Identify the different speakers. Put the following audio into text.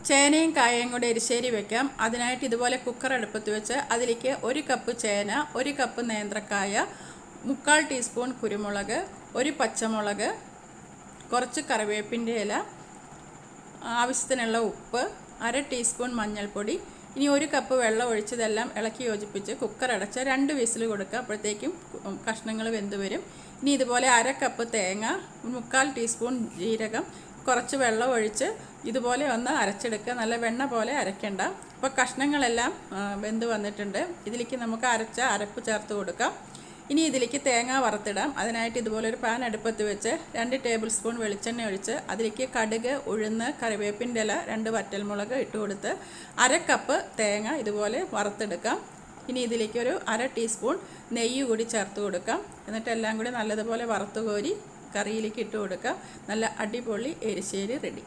Speaker 1: ചേനയും കായയും കൂടെ എരിശ്ശേരി വെക്കാം. അതിനായിട്ട് ഇതുപോലെ കുക്കർ അടുപ്പത്ത് വെച്ച് അതിലേക്ക് 1 കപ്പ് ചേന, 1 കപ്പ് നേന്ത്രക്കായ, 3/4 ടീസ്പൂൺ കുരുമുളക്, 1 പച്ചമുളക്, കുറച്ച് കറിവേപ്പിൻ്റെ ഇല, ആവശ്യത്തിനുള്ള ഉപ്പ്, 1/2 ടീസ്പൂൺ മഞ്ഞൾപ്പൊടി. ഇനി 1 കപ്പ് വെള്ളം ഒഴിച്ചതെല്ലാം ഇളക്കി യോജിപ്പിച്ച് കുക്കർ അടച്ച് 2 വിസിൽ കൊടുക്കുക. അപ്പോഴത്തേക്കും കഷ്ണങ്ങൾ വെന്ത് വരും. ഇനി ഇതുപോലെ 1/2 കപ്പ് തേങ്ങ, 3/4 ടീസ്പൂൺ ജീരകം, കുറച്ച് വെള്ളം ഒഴിച്ച് ഇതുപോലെ ഒന്ന് അരച്ചെടുക്കുക. നല്ല വെണ്ണ പോലെ അരയ്ക്കേണ്ട. അപ്പോൾ കഷ്ണങ്ങളെല്ലാം വെന്ത് വന്നിട്ടുണ്ട്. ഇതിലേക്ക് നമുക്ക് അരച്ച അരപ്പ് ചേർത്ത് കൊടുക്കാം. ഇനി ഇതിലേക്ക് തേങ്ങ വറുത്തിടാം. അതിനായിട്ട് ഇതുപോലെ ഒരു പാൻ അടുപ്പത്ത് വെച്ച് 2 ടേബിൾ സ്പൂൺ വെളിച്ചെണ്ണ ഒഴിച്ച് അതിലേക്ക് കടുക്, ഉഴുന്ന്, കറിവേപ്പിൻ്റെ ഇല, 2 വറ്റൽമുളക് ഇട്ട് കൊടുത്ത് 1/2 കപ്പ് തേങ്ങ ഇതുപോലെ വറുത്തെടുക്കാം. ഇനി ഇതിലേക്ക് ഒരു 1/2 ടീസ്പൂൺ നെയ്യ് കൂടി ചേർത്ത് കൊടുക്കാം. എന്നിട്ട് എല്ലാം കൂടി നല്ലതുപോലെ വറുത്ത് കോരി കറിയിലേക്ക് ഇട്ട് കൊടുക്കാം. നല്ല അടിപൊളി എരിശ്ശേരി റെഡി.